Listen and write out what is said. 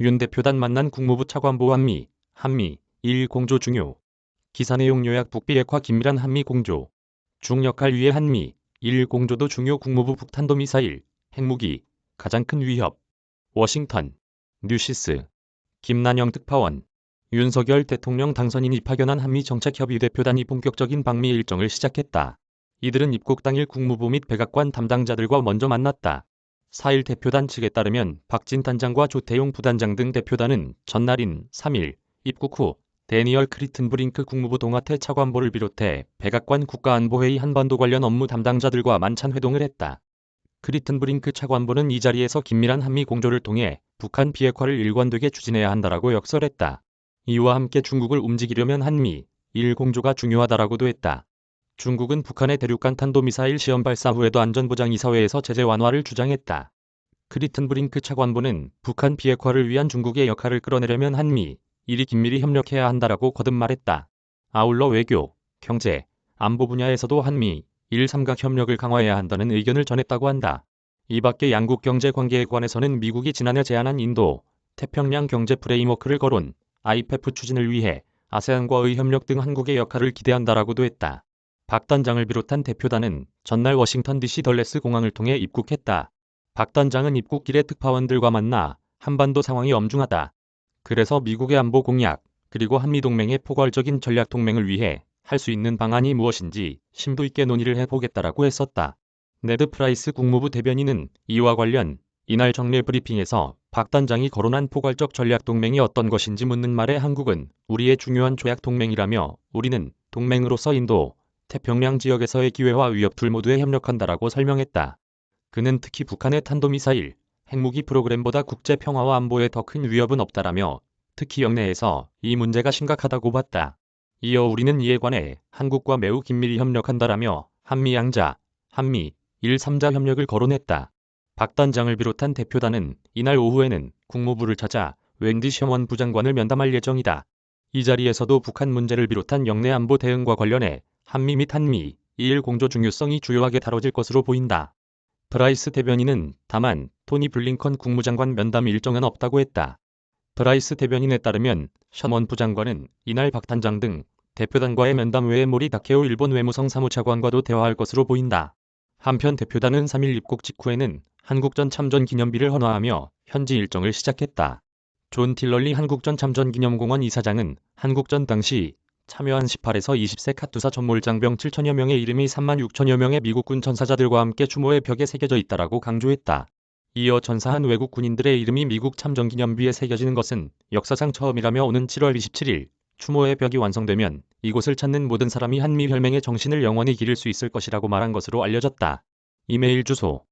윤 대표단 만난 국무부 차관보 한미 1공조 중요. 기사 내용 요약 북비핵화 긴밀한 한미 공조. 중 역할 위해 한미 1공조도 중요. 국무부 북탄도미사일, 핵무기, 가장 큰 위협. 워싱턴, 뉴시스. 김난영 특파원. 윤석열 대통령 당선인이 파견한 한미정책협의 대표단이 본격적인 방미 일정을 시작했다. 이들은 입국 당일 국무부 및 백악관 담당자들과 먼저 만났다. 4일 대표단 측에 따르면 박진 단장과 조태용 부단장 등 대표단은 전날인 3일 입국 후 데니얼 크리튼브링크 국무부 동아태 차관보를 비롯해 백악관 국가안보회의 한반도 관련 업무 담당자들과 만찬 회동을 했다. 크리튼브링크 차관보는 이 자리에서 긴밀한 한미 공조를 통해 북한 비핵화를 일관되게 추진해야 한다라고 역설했다. 이와 함께 중국을 움직이려면 한미 1공조가 중요하다라고도 했다. 중국은 북한의 대륙간 탄도미사일 시험 발사 후에도 안전보장이사회에서 제재 완화를 주장했다. 크리튼브링크 차관보는 북한 비핵화를 위한 중국의 역할을 끌어내려면 한미 1이 긴밀히 협력해야 한다라고 거듭 말했다. 아울러 외교, 경제, 안보 분야에서도 한미 1 삼각 협력을 강화해야 한다는 의견을 전했다고 한다. 이 밖에 양국 경제 관계에 관해서는 미국이 지난해 제안한 인도, 태평양 경제 프레임워크를 거론, IPEF 추진을 위해 아세안과의 협력 등 한국의 역할을 기대한다라고도 했다. 박 단장을 비롯한 대표단은 전날 워싱턴 DC 덜레스 공항을 통해 입국했다. 박 단장은 입국길에 특파원들과 만나 한반도 상황이 엄중하다. 그래서 미국의 안보 공약, 그리고 한미동맹의 포괄적인 전략동맹을 위해 할 수 있는 방안이 무엇인지 심도 있게 논의를 해보겠다라고 했었다. 네드 프라이스 국무부 대변인은 이와 관련 이날 정례 브리핑에서 박 단장이 거론한 포괄적 전략동맹이 어떤 것인지 묻는 말에 한국은 우리의 중요한 조약 동맹이라며 우리는 동맹으로서 인도, 태평양 지역에서의 기회와 위협 둘 모두에 협력한다라고 설명했다. 그는 특히 북한의 탄도미사일, 핵무기 프로그램보다 국제 평화와 안보에 더 큰 위협은 없다라며 특히 영내에서 이 문제가 심각하다고 봤다. 이어 우리는 이에 관해 한국과 매우 긴밀히 협력한다라며 한미 양자, 한미 1, 3자 협력을 거론했다. 박 단장을 비롯한 대표단은 이날 오후에는 국무부를 찾아 웬디 셔먼 부장관을 면담할 예정이다. 이 자리에서도 북한 문제를 비롯한 영내 안보 대응과 관련해 한미 및 한미 2일 공조 중요성이 주요하게 다뤄질 것으로 보인다. 프라이스 대변인은 다만 토니 블링컨 국무장관 면담 일정은 없다고 했다. 프라이스 대변인에 따르면 셔먼 부장관은 이날 박 단장 등 대표단과의 면담 외에 모리 다케오 일본 외무성 사무차관과도 대화할 것으로 보인다. 한편 대표단은 3일 입국 직후에는 한국전 참전 기념비를 헌화하며 현지 일정을 시작했다. 존 틸럴리 한국전 참전기념공원 이사장은 한국전 당시 참여한 18에서 20세 카투사 전몰장병 7천여 명의 이름이 3만 6천여 명의 미국군 전사자들과 함께 추모의 벽에 새겨져 있다라고 강조했다. 이어 전사한 외국 군인들의 이름이 미국 참전기념비에 새겨지는 것은 역사상 처음이라며 오는 7월 27일 추모의 벽이 완성되면 이곳을 찾는 모든 사람이 한미 혈맹의 정신을 영원히 기릴 수 있을 것이라고 말한 것으로 알려졌다. 이메일 주소